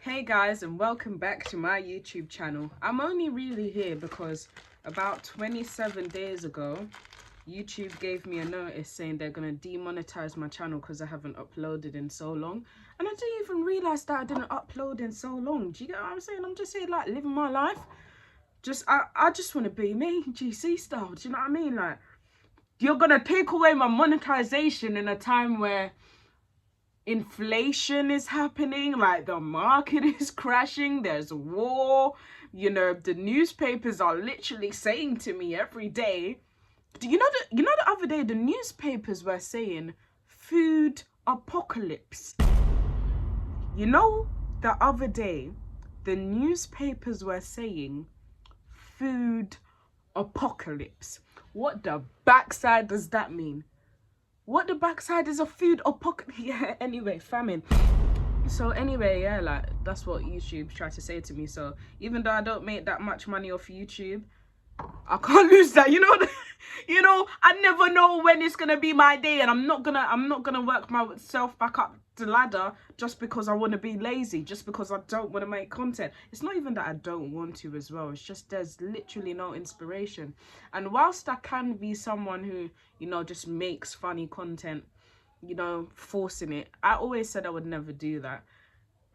Hey guys, and welcome back to my YouTube channel. I'm only really here because about 27 days ago YouTube gave me a notice saying they're gonna demonetize my channel because I haven't uploaded in so long, and I didn't even realize that I didn't upload in so long. Do you get what I'm saying? I'm just here like living my life. I just want to be me, GC style. Do you know what I mean? Like, you're gonna take away my monetization in a time where inflation is happening, like the market is crashing, there's a war, you know, the newspapers are literally saying to me every day, you know the other day the newspapers were saying food apocalypse. You know, the other day the newspapers were saying food apocalypse. What the backside does that mean? What the backside is a food apocalypse? Yeah, anyway, famine. So anyway, yeah, like that's what YouTube tried to say to me. So even though I don't make that much money off YouTube, I can't lose that, you know. You know, I never know when it's gonna be my day, and I'm not gonna work myself back up the ladder just because I want to be lazy, just because I don't want to make content. It's not even that I don't want to as well, it's just there's literally no inspiration. And whilst I can be someone who, you know, just makes funny content, you know, forcing it, I always said I would never do that,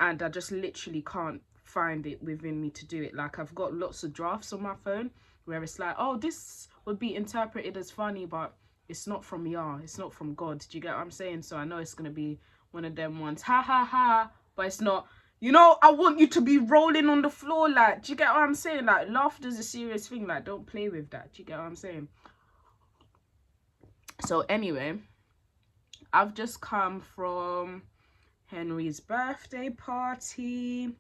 and I just literally can't find it within me to do it. Like, I've got lots of drafts on my phone where it's like, oh, this would be interpreted as funny, but it's not from Yah, it's not from God. Do you get what I'm saying? So I know it's gonna be one of them ones, ha ha ha, but it's not, you know. I want you to be rolling on the floor. Like, do you get what I'm saying? Like, laughter's a serious thing. Like, don't play with that. Do you get what I'm saying? So anyway, I've just come from Henrie's birthday party.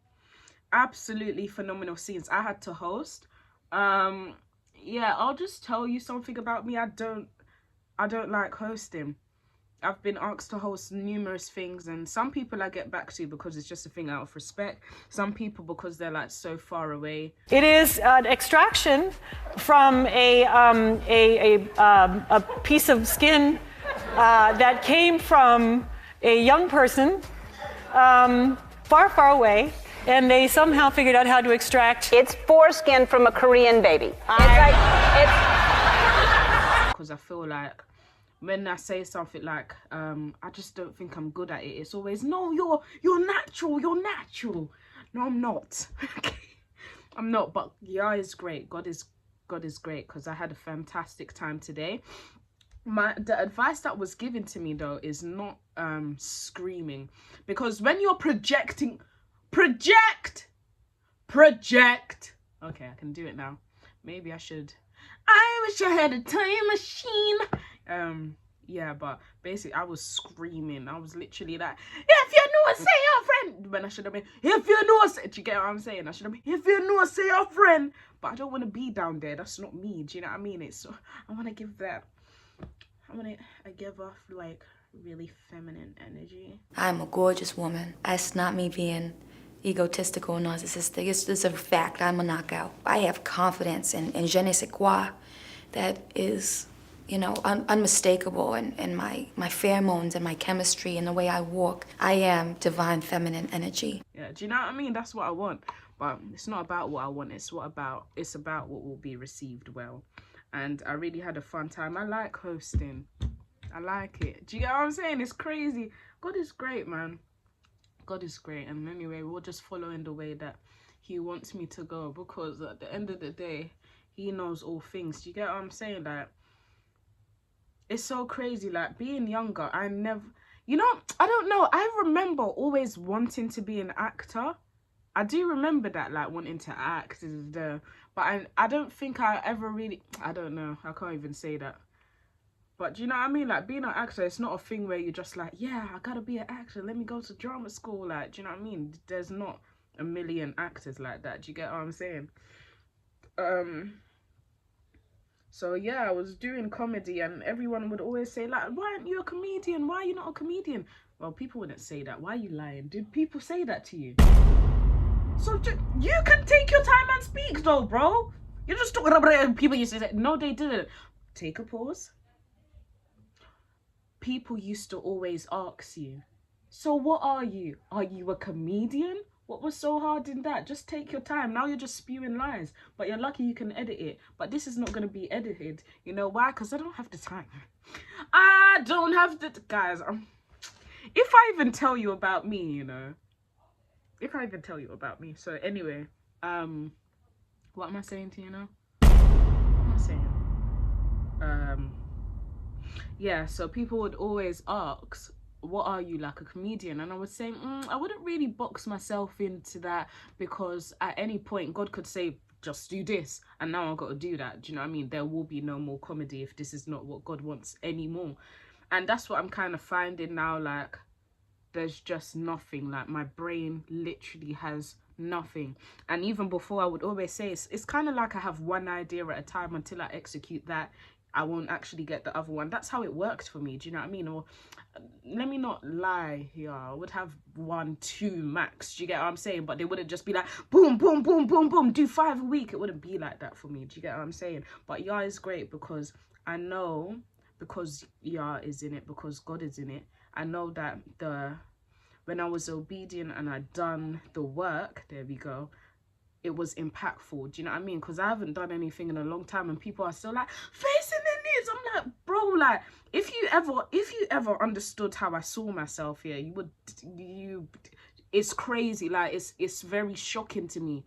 Absolutely phenomenal scenes. I had to host. Yeah, I'll just tell you something about me. I don't like hosting. I've been asked to host numerous things, and some people I get back to because it's just a thing out of respect. Some people because they're like so far away. It is an extraction from a piece of skin that came from a young person far, far away, and they somehow figured out how to extract. It's foreskin from a Korean baby. Because I feel like when I say something like, I just don't think I'm good at it, it's always, no, you're natural, you're natural. No, I'm not. I'm not, but yeah, it's great. God is great, because I had a fantastic time today. The advice that was given to me though is not screaming, because when you're project. Okay, I can do it now. Maybe I should. I wish I had a time machine. Yeah, but basically I was screaming. I was literally like, if you know, say your friend. When I should have been, if you know, say. Do you get what I'm saying? I should have been, if you know, say your friend. But I don't want to be down there. That's not me. Do you know what I mean? It's, I want to give that. I give off like really feminine energy. I'm a gorgeous woman. It's not me being egotistical or narcissistic. It's a fact. I'm a knockout. I have confidence and je ne sais quoi that is, you know, unmistakable, and my pheromones and my chemistry and the way I walk. I am divine feminine energy. Yeah, do you know what I mean? That's what I want. But it's not about what I want. It's about what will be received well. And I really had a fun time. I like hosting. I like it. Do you get what I'm saying? It's crazy. God is great, man. God is great. And anyway, we're just following the way that he wants me to go, because at the end of the day, he knows all things. Do you get what I'm saying? Like, it's so crazy. Like, being younger, I never, you know, I don't know. I remember always wanting to be an actor. I do remember that, like, wanting to act, but I don't think I ever really, I don't know, I can't even say that. But do you know what I mean? Like, being an actor, it's not a thing where you're just like, yeah, I gotta be an actor, let me go to drama school. Like, do you know what I mean? There's not a million actors like that. Do you get what I'm saying? So yeah, I was doing comedy, and everyone would always say, like, why aren't you a comedian? Why are you not a comedian? Well, people wouldn't say that. Why are you lying? Did people say that to you? So you can take your time and speak though, bro. You're just talking about it, and people used to say, no, they didn't. Take a pause. People used to always ask you, so what are you? Are you a comedian What was so hard in that? Just take your time. Now you're just spewing lies, but you're lucky you can edit it. But this is not going to be edited. You know why? Because I don't have the time. I don't have the... Guys, if I even tell you about me, you know. If I even tell you about me. So anyway, what am I saying to you now? What am I saying? Yeah, so people would always ask, what are you, like a comedian? And I was saying, I wouldn't really box myself into that, because at any point God could say, just do this, and now I've got to do that. Do you know what I mean? There will be no more comedy if this is not what God wants anymore. And that's what I'm kind of finding now. Like, there's just nothing. Like, my brain literally has nothing. And even before, I would always say it's kind of like I have one idea at a time. Until I execute that, I won't actually get the other one. That's how it worked for me. Do you know what I mean? Or let me not lie here. I would have 1, 2 max. Do you get what I'm saying? But they wouldn't just be like, boom, boom, boom, boom, boom, do 5 a week. It wouldn't be like that for me. Do you get what I'm saying? But yeah, is great, because I know, because yeah is in it, because God is in it. I know that when I was obedient and I'd done the work, there we go, it was impactful. Do you know what I mean? Because I haven't done anything in a long time, and people are still like, facing the news. I'm like, bro, like, if you ever understood how I saw myself here, it's crazy. Like, it's very shocking to me.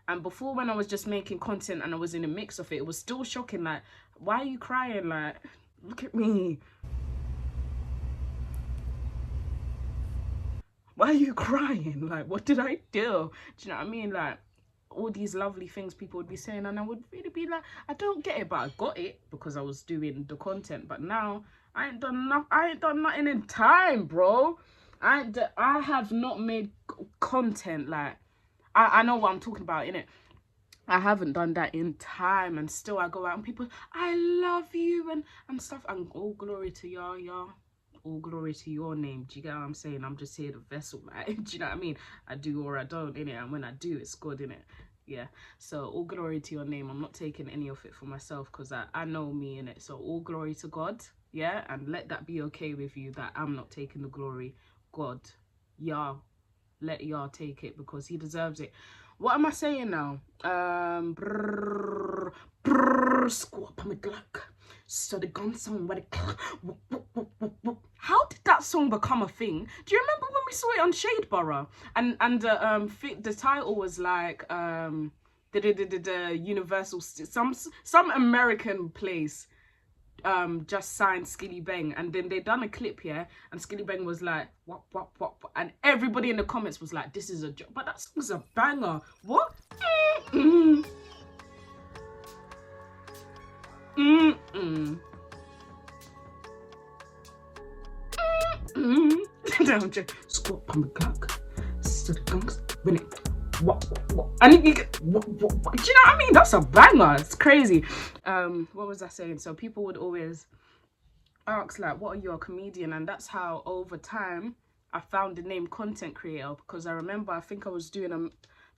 And before, when I was just making content and I was in a mix of it, it was still shocking. Like, why are you crying? Like, look at me. Why are you crying? Like, what did I do? Do you know what I mean? Like, all these lovely things people would be saying, and I would really be like, I don't get it, but I got it because I was doing the content. But now I ain't done nothing in time, bro. I have not made content. Like, I know what I'm talking about, innit? I haven't done that in time, and still I go out and people, I love you and stuff, and all glory to y'all. All glory to your name. Do you get what I'm saying? I'm just here the vessel, like, do you know what I mean? I do or I don't, innit? And when I do, it's good, innit? Yeah. So all glory to your name. I'm not taking any of it for myself, because I know me, innit? So all glory to God, yeah? And let that be okay with you, that I'm not taking the glory. God, y'all, let y'all take it, because he deserves it. What am I saying now? Squat on my Glock. So the gun song, how did that song become a thing? Do you remember when we saw it on Shadeborough? And the title was like the Universal, some American place just signed Skilly Bang, and then they done a clip here, and Skilly Bang was like, what, and everybody in the comments was like, this is a joke. But that song's a banger. What? Squat on the clock. So the guns when it what? And you get what? Do you know what I mean? That's a banger. It's crazy. What was I saying? So people would always ask, like, what are you, a comedian? And that's how over time I found the name content creator, because I remember, I think I was doing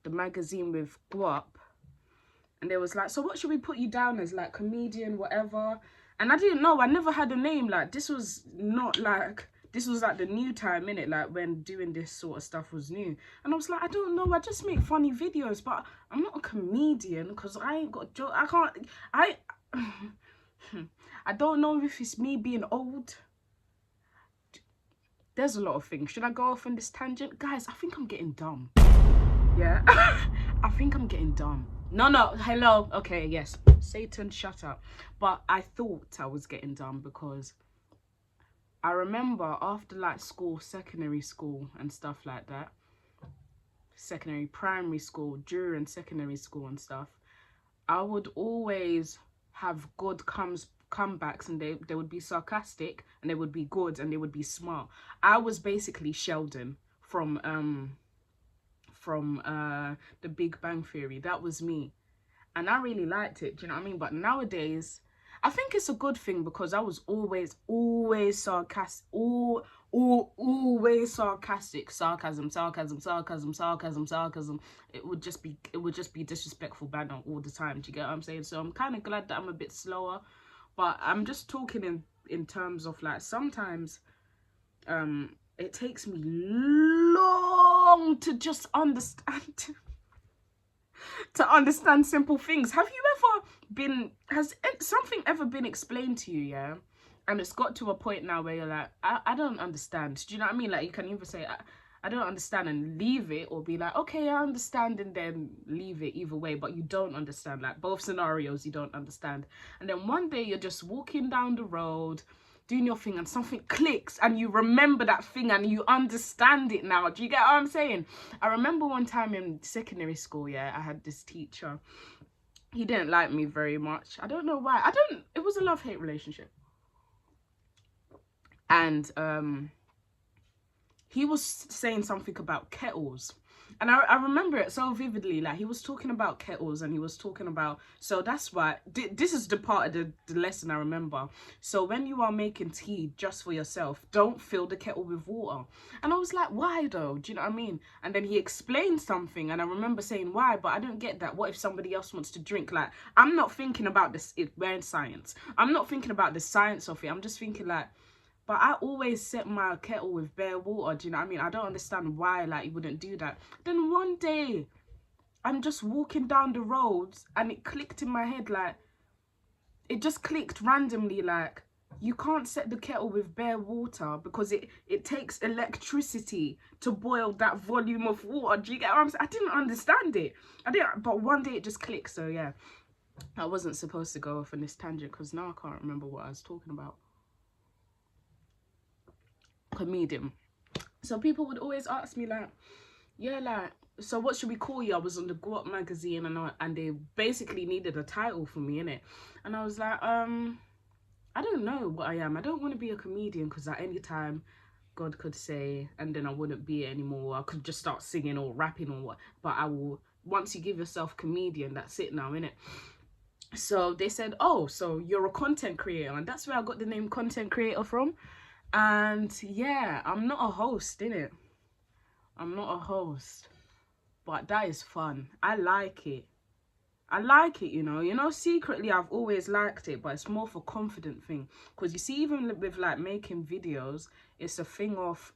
the magazine with Guap, and they was like, so what should we put you down as, like, comedian, whatever? And I didn't know. I never had a name. Like, this was not like, this was like the new time, innit? Like, when doing this sort of stuff was new. And I was like, I don't know. I just make funny videos, but I'm not a comedian, because I ain't got a joke. I don't know if it's me being old. There's a lot of things. Should I go off on this tangent? Guys, I think I'm getting dumb. Yeah? I think I'm getting dumb. No, hello. Okay, yes. Satan, shut up. But I thought I was getting dumb, because I remember after, like, school, secondary school and stuff like that, secondary, primary school, during secondary school and stuff, I would always have good comebacks, and they would be sarcastic, and they would be good, and they would be smart. I was basically Sheldon from the Big Bang Theory. That was me, and I really liked it. Do you know what I mean? But nowadays, I think it's a good thing, because I was always sarcastic, always sarcastic, sarcasm. It would just be disrespectful banter all the time. Do you get what I'm saying? So I'm kind of glad that I'm a bit slower, but I'm just talking in terms of, like, sometimes it takes me long to just understand to understand simple things. Have you ever been, has something ever been explained to you, yeah, and it's got to a point now where you're like, I don't understand. Do you know what I mean? Like, you can either say I don't understand and leave it, or be like, okay, I understand, and then leave it. Either way, but you don't understand. Like, both scenarios you don't understand. And then one day you're just walking down the road doing your thing and something clicks and you remember that thing and you understand it now. Do you get what I'm saying? I remember one time in secondary school, yeah, I had this teacher. He didn't like me very much. I don't know why. It was a love-hate relationship. And he was saying something about kettles. And I remember it so vividly. Like, he was talking about kettles, and he was talking about, so that's why, this is the part of the lesson I remember. So when you are making tea just for yourself, don't fill the kettle with water. And I was like, why though? Do you know what I mean? And then he explained something, and I remember saying, why? But I don't get that. What if somebody else wants to drink? Like, I'm not thinking about this, we're in science. I'm not thinking about the science of it. I'm just thinking like, but I always set my kettle with bare water. Do you know what I mean? I don't understand why, like, you wouldn't do that. Then one day, I'm just walking down the roads and it clicked in my head, like, it just clicked randomly, like, you can't set the kettle with bare water because it takes electricity to boil that volume of water. Do you get what I'm saying? I didn't understand it. But one day it just clicked. So yeah, I wasn't supposed to go off on this tangent because now I can't remember what I was talking about. Comedian. So people would always ask me like, yeah, like, so what should we call you? I was on the Go Up magazine, and they basically needed a title for me, innit? And I was like, I don't know what I am. I don't want to be a comedian because at any time God could say, and then I wouldn't be it anymore. I could just start singing or rapping or what. But I will, once you give yourself comedian, that's it now, innit? So they said, oh, so you're a content creator, and that's where I got the name content creator from. And yeah, I'm not a host, innit? I'm not a host, but that is fun. I like it. I like it, you know, secretly I've always liked it, but it's more for confident thing. Because you see, even with like making videos, it's a thing of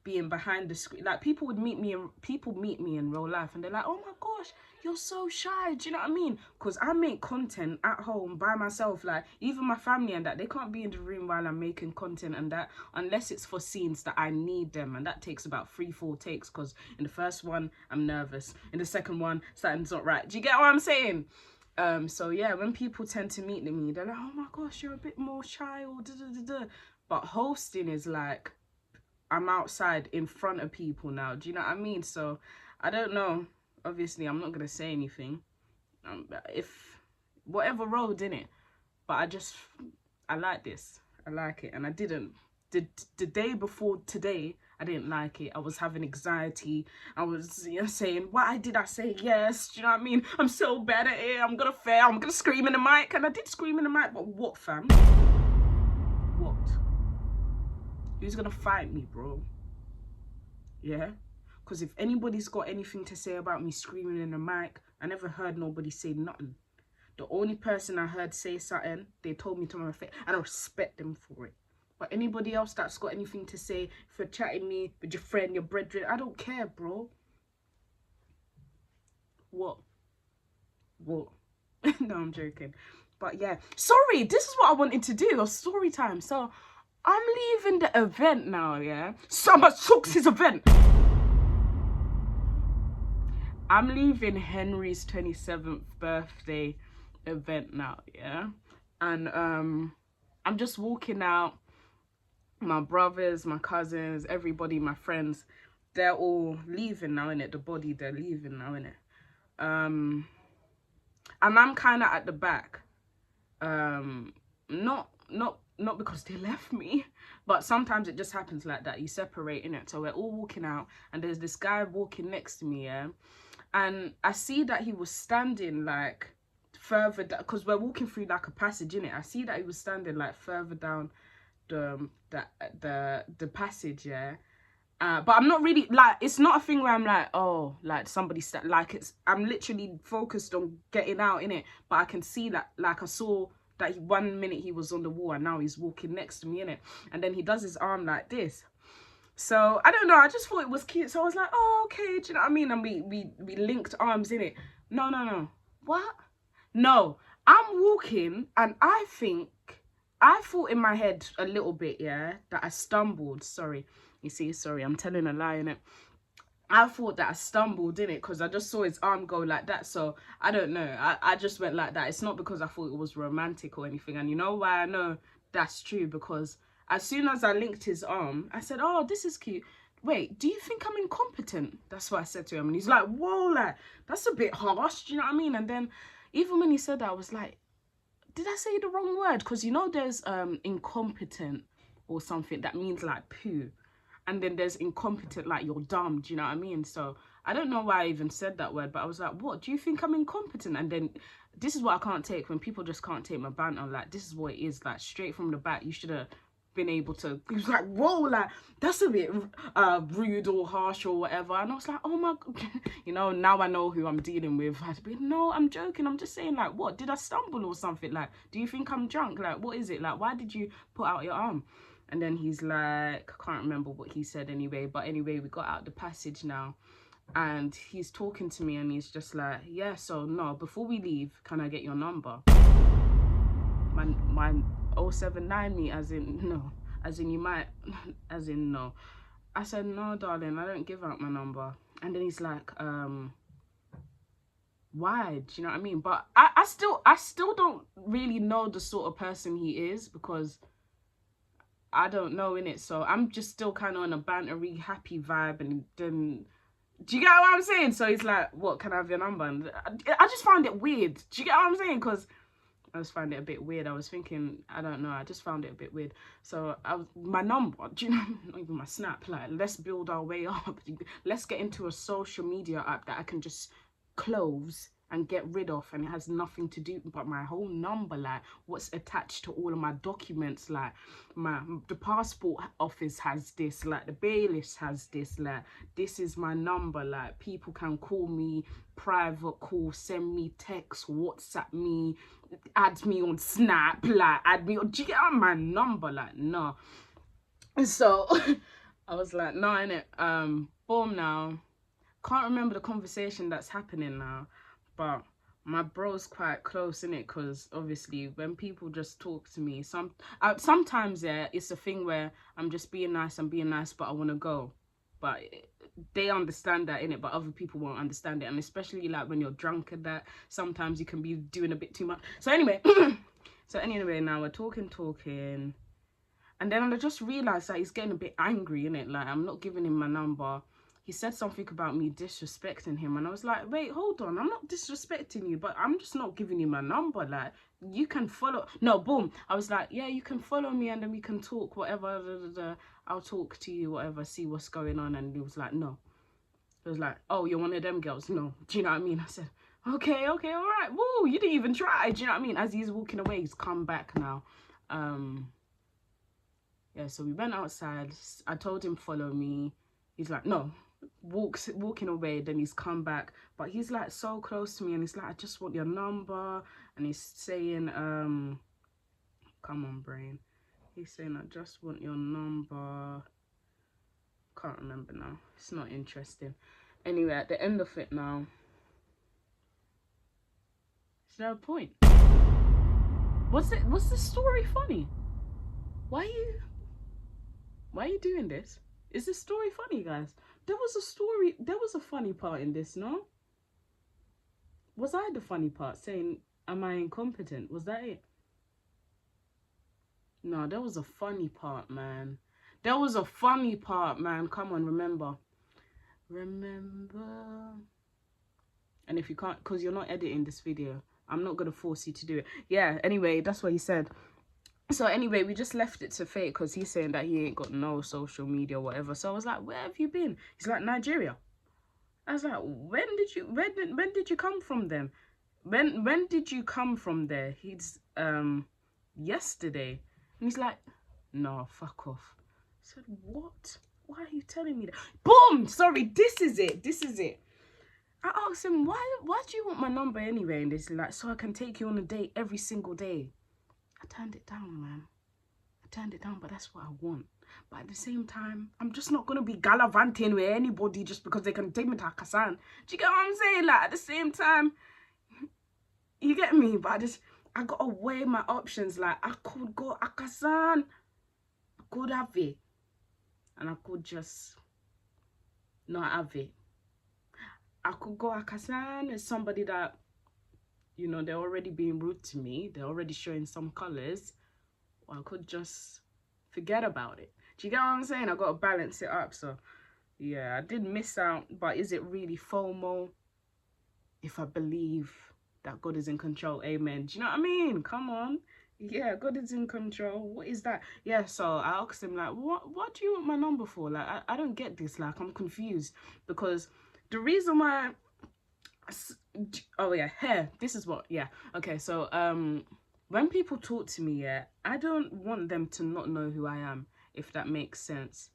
being behind the screen. Like, people meet me in real life and they're like, oh my gosh, you're so shy. Do you know what I mean? Because I make content at home by myself. Like, even my family and that, they can't be in the room while I'm making content and that, unless it's for scenes that I need them, and that takes about 3-4 takes, because in the first one I'm nervous, in the second one something's not right. Do you get what I'm saying? So yeah, when people tend to meet me, they're like, oh my gosh, you're a bit more shy, or da da da da. But hosting is like, I'm outside in front of people now. Do you know what I mean? So I don't know. Obviously, I'm not gonna say anything. If whatever road, innit? But I like this. I like it, and I didn't. The day before today, I didn't like it. I was having anxiety. I was, you know, saying, why did I say yes? Do you know what I mean? I'm so bad at it. I'm gonna fail. I'm gonna scream in the mic, and I did scream in the mic. But what, fam? What? Who's gonna fight me, bro? Yeah? Because if anybody's got anything to say about me screaming in the mic, I never heard nobody say nothing. The only person I heard say something, they told me to my face, and I respect them for it. But anybody else that's got anything to say, if you're chatting me with your friend, your brethren, I don't care, bro. What? No, I'm joking. But yeah, sorry, this is what I wanted to do, a story time. So I'm leaving the event now, yeah? Summer Success event. I'm leaving Henrie's 27th birthday event now, yeah? And I'm just walking out. My brothers, my cousins, everybody, my friends, they're all leaving now, innit? The body, they're leaving now, innit? And I'm kind of at the back. Not because they left me, but sometimes it just happens like that. You separate, innit? So we're all walking out, and there's this guy walking next to me, yeah? And I see that he was standing like further down, because we're walking through like a passage, innit? I see that he was standing like further down the passage, yeah. But I'm not really like, it's not a thing where I'm like, oh, like somebody like, it's, I'm literally focused on getting out, innit? But I can see that, like, I saw that 1 minute he was on the wall and now he's walking next to me, innit? And then he does his arm like this. So I don't know, I just thought it was cute. So I was like, oh, okay, do you know what I mean? And we linked arms in it. No. What? No. I'm walking and I thought in my head a little bit, yeah, that I stumbled. Sorry. You see, sorry, I'm telling a lie, innit? I thought that I stumbled in it because I just saw his arm go like that. So I don't know. I just went like that. It's not because I thought it was romantic or anything. And you know why I know that's true? Because as soon as I linked his arm, I said, oh, this is cute. Wait, do you think I'm incompetent? That's what I said to him. And he's like, whoa, like, that's a bit harsh. Do you know what I mean? And then even when he said that, I was like, did I say the wrong word? Because you know there's incompetent or something that means like poo. And then there's incompetent, like you're dumb, do you know what I mean? So I don't know why I even said that word, but I was like, what, do you think I'm incompetent? And then this is what I can't take, when people just can't take my banter. Like, this is what it is, like, straight from the back. You should have been able to. He was like, whoa, like, that's a bit rude or harsh or whatever. And I was like, oh my God. You know, now I know who I'm dealing with. I'd be, no, I'm joking. I'm just saying, like, what, did I stumble or something? Like, do you think I'm drunk? Like, what is it? Like, why did you put out your arm? And then he's like, I can't remember what he said anyway. But anyway, we got out the passage now. And he's talking to me and he's just like, yeah, so no, before we leave, can I get your number? My 079 me, as in, no. As in, you might, as in, no. I said, no, darling, I don't give out my number. And then he's like, why? Do you know what I mean? But I still don't really know the sort of person he is, because I don't know, innit? So I'm just still kind of on a bantery, happy vibe. And then, do you get what I'm saying? So he's like, what, can I have your number? And I just found it weird. Do you get what I'm saying? Because I just found it a bit weird. I was thinking, I don't know, I just found it a bit weird. So my number, do you know, not even my snap, like, let's build our way up. Let's get into a social media app that I can just close and get rid of, and it has nothing to do but my whole number, like what's attached to all of my documents, like the passport office has this, like the bailiffs has this, like this is my number, like people can call me, private call, send me text, WhatsApp me, add me on Snap, like add me on, do you get on my number? Like, no. So I was like, no, innit? Boom, now can't remember the conversation that's happening now. But my bro's quite close, innit? Because obviously when people just talk to me, sometimes, yeah, it's a thing where I'm just being nice, but I want to go. But they understand that, innit? But other people won't understand it. And especially like when you're drunk and that, sometimes you can be doing a bit too much. So anyway, now we're talking. And then I just realised that he's getting a bit angry, innit? Like, I'm not giving him my number. He said something about me disrespecting him. And I was like, wait, hold on. I'm not disrespecting you, but I'm just not giving you my number. Like, you can follow. No, boom. I was like, yeah, you can follow me and then we can talk, whatever. I'll talk to you, whatever, see what's going on. And he was like, no. He was like, oh, you're one of them girls. No. Do you know what I mean? I said, okay, all right. Woo, you didn't even try. Do you know what I mean? As he's walking away, he's come back now. Yeah, so we went outside. I told him, follow me. He's like, no. Walking away, then he's come back, but he's like so close to me and he's like, I just want your number. And he's saying, come on, brain. He's saying, I just want your number. Can't remember now. It's not interesting. Anyway, at the end of it now, is there a point? What's the story funny? Why are you doing this? Is this story funny, guys? There was a funny part in this, no? Was I the funny part, saying, am I incompetent? Was that it? No, there was a funny part, man. There was a funny part, man. Come on, remember. And if you can't, because you're not editing this video, I'm not going to force you to do it. Yeah, anyway, that's what he said. So anyway, we just left it to fate because he's saying that he ain't got no social media or whatever. So I was like, where have you been? He's like, Nigeria. I was like, when did you come from them? When did you come from there? He's yesterday. And he's like, no, fuck off. I said, what? Why are you telling me that? Boom! Sorry, this is it. I asked him, why do you want my number anyway? And he's like, so I can take you on a date every single day. I turned it down, man. I turned it down, but that's what I want. But at the same time, I'm just not gonna be gallivanting with anybody just because they can take me to Akasan. Do you get what I'm saying? Like, at the same time, you get me? But I gotta weigh my options. Like, I could go Akasan, I could have it, and I could just not have it. I could go Akasan as somebody that, you know, they're already being rude to me. They're already showing some colours. Or I could just forget about it. Do you get what I'm saying? I got to balance it up. So, yeah, I did miss out. But is it really FOMO? If I believe that God is in control, amen. Do you know what I mean? Come on. Yeah, God is in control. What is that? Yeah, so I asked him, like, what do you want my number for? Like, I don't get this. Like, I'm confused. Because the reason why... Oh, yeah, hair. This is what... Yeah. Okay, so, when people talk to me, yeah, I don't want them to not know who I am, if that makes sense.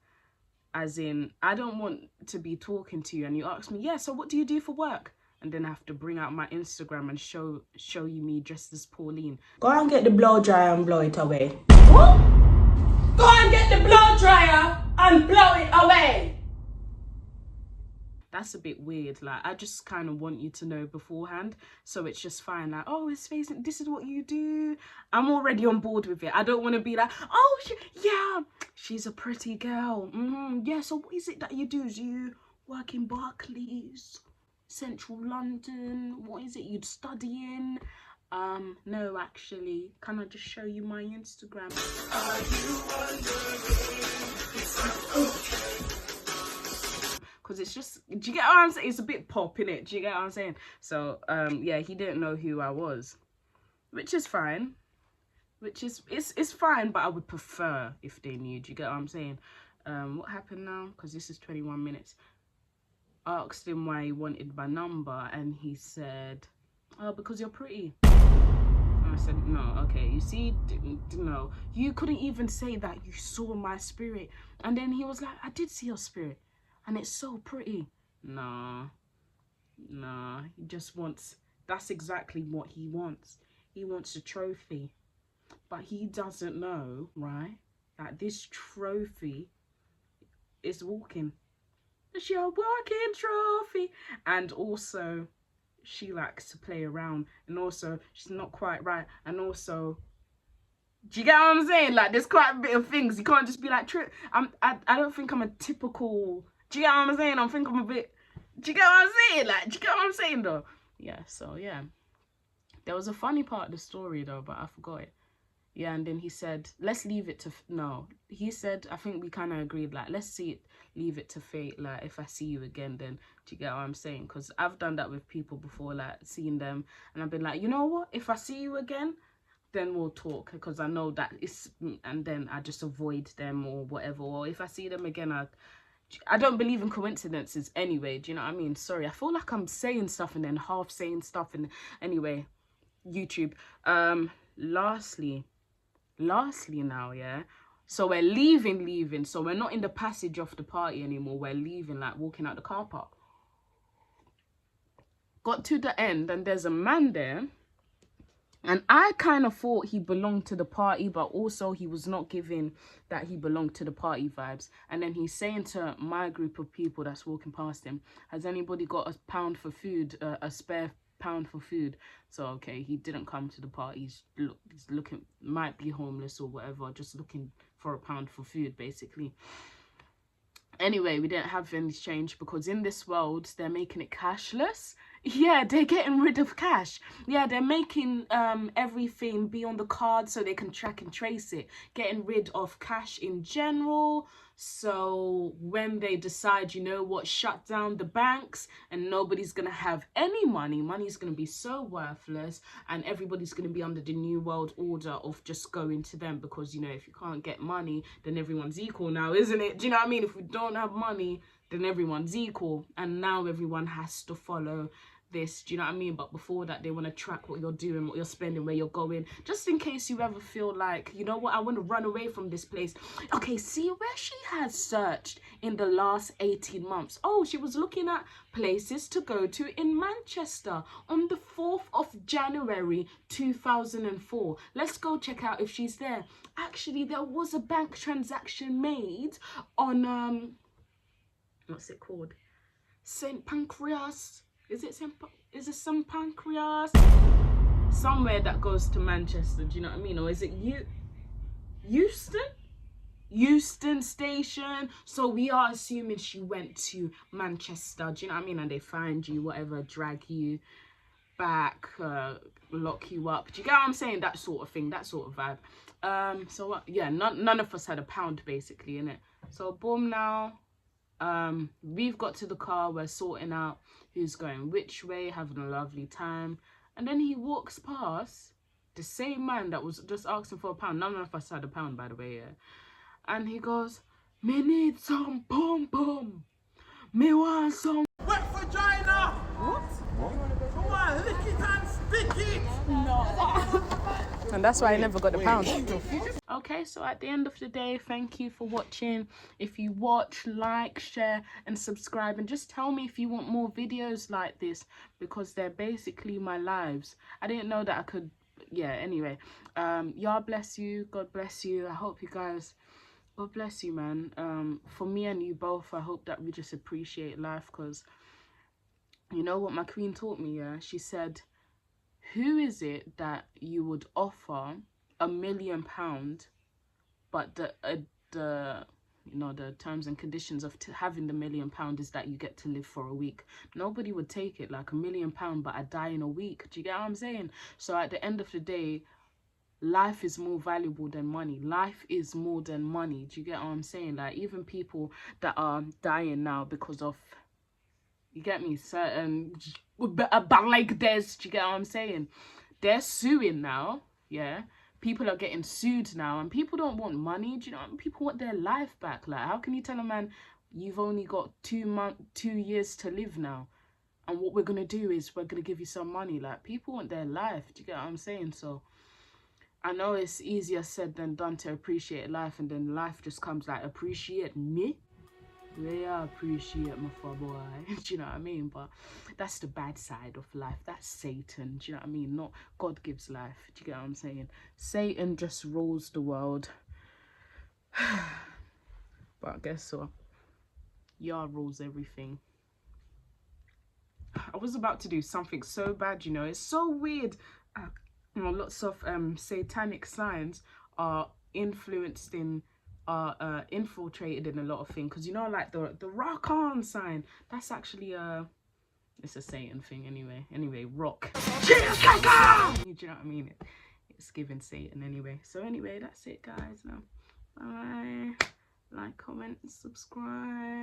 As in, I don't want to be talking to you and you ask me, yeah, so what do you do for work? And then I have to bring out my Instagram and show you me dressed as Pauline. Go and get the blow dryer and blow it away. What? Go and get the blow dryer and blow it away. That's a bit weird. Like, I just kind of want you to know beforehand, so it's just fine. Like, oh, it's facing, this is what you do. I'm already on board with it. I don't want to be like, oh, yeah, she's a pretty girl. Yeah, so what is it that you do? Do you work in Barclays, Central London? What is it you'd study in? No, actually, can I just show you my Instagram? Are you wondering? Because it's just, do you get what I'm saying? It's a bit pop, innit? Do you get what I'm saying? So, yeah, he didn't know who I was, which is fine. It's fine, but I would prefer if they knew. Do you get what I'm saying? What happened now? Because this is 21 minutes. I asked him why he wanted my number, and he said, oh, because you're pretty. And I said, no, okay, you see, no. You couldn't even say that you saw my spirit. And then he was like, I did see your spirit. And it's so pretty. Nah, he just wants, that's exactly what he wants. He wants a trophy. But he doesn't know, right, that this trophy is walking. It's your walking trophy. And also, she likes to play around. And also, she's not quite right. And also, do you get what I'm saying? Like, there's quite a bit of things. You can't just be like, I don't think I'm a typical... Do you get what I'm saying? I think I'm a bit... Do you get what I'm saying? Like, do you get what I'm saying, though? Yeah, so, yeah. There was a funny part of the story, though, but I forgot it. Yeah, and then he said, let's leave it to... No. He said, I think we kind of agreed, like, let's leave it to fate. Like, if I see you again, then... Do you get what I'm saying? Because I've done that with people before, like, seeing them. And I've been like, you know what? If I see you again, then we'll talk. Because I know that it's... And then I just avoid them or whatever. Or if I see them again, I don't believe in coincidences anyway. Do you know what I mean? Sorry, I feel like I'm saying stuff and then half saying stuff. And anyway, YouTube. Lastly now, yeah. So we're leaving. So we're not in the passage of the party anymore. We're leaving, like walking out the car park. Got to the end and there's a man there. And I kind of thought he belonged to the party, but also he was not giving that he belonged to the party vibes. And then he's saying to my group of people that's walking past him, has anybody got a pound for food, a spare pound for food? So, okay, he didn't come to the party. He's looking, might be homeless or whatever, just looking for a pound for food, basically. Anyway, we didn't have any change because in this world, they're making it cashless. Yeah, they're getting rid of cash. Yeah, they're making everything be on the card so they can track and trace it. Getting rid of cash in general. So when they decide, you know what, shut down the banks and nobody's going to have any money. Money's going to be so worthless and everybody's going to be under the new world order of just going to them because, you know, if you can't get money, then everyone's equal now, isn't it? Do you know what I mean? If we don't have money, then everyone's equal. And now everyone has to follow this, do you know what I mean? But before that, they want to track what you're doing, what you're spending, where you're going, just in case you ever feel like, you know what, I want to run away from this place. Okay, see where she has searched in the last 18 months. Oh, she was looking at places to go to in Manchester on the 4th of January 2004. Let's go check out if she's there. Actually, there was a bank transaction made on what's it called? St. Pancras. Is it St. Pancras? Somewhere that goes to Manchester, do you know what I mean? Or is it Euston Station? So we are assuming she went to Manchester, do you know what I mean? And they find you, whatever, drag you back, lock you up. Do you get what I'm saying? That sort of thing, that sort of vibe. So what? Yeah, none of us had a pound basically, innit? So boom, now we've got to the car, we're sorting out who's going which way, having a lovely time, and then he walks past the same man that was just asking for a pound. None of us had a pound, by the way, yeah. And he goes, me need some pom pom, me want some wet vagina. What? Come on, lick it and stick it. And that's why I never got the pound. Okay, so at the end of the day, thank you for watching. If you watch, like, share and subscribe, and just tell me if you want more videos like this, because they're basically my lives. I didn't know that I could, yeah, anyway. Y'all bless you, God bless you. I hope you guys, God bless you, man. For me and you both, I hope that we just appreciate life, because you know what my queen taught me, yeah? She said, who is it that you would offer £1 million, but the you know, the terms and conditions of having the £1 million is that you get to live for a week? Nobody would take it. Like £1 million, but I die in a week. Do you get what I'm saying? So at the end of the day, life is more valuable than money. Life is more than money. Do you get what I'm saying? Like, even people that are dying now because of, you get me, certain like this, do you get what I'm saying? They're suing now, yeah. People are getting sued now, and people don't want money, do you know? People want their life back. Like, how can you tell a man you've only got 2 years to live now, and what we're gonna do is we're gonna give you some money? Like, people want their life, do you get what I'm saying? So I know it's easier said than done to appreciate life, and then life just comes like, appreciate me? Yeah, I appreciate my far boy. Do you know what I mean? But that's the bad side of life. That's Satan. Do you know what I mean? Not God gives life. Do you get what I'm saying? Satan just rules the world. But I guess so. Yah rules everything. I was about to do something so bad, you know. It's so weird. You know, lots of satanic signs are influenced in, are infiltrated in a lot of things, because you know, like the rock on sign, that's actually it's a Satan thing anyway. Rock, do you know what I mean? It's giving Satan anyway. So anyway, that's it, guys. Now bye, like, comment, subscribe.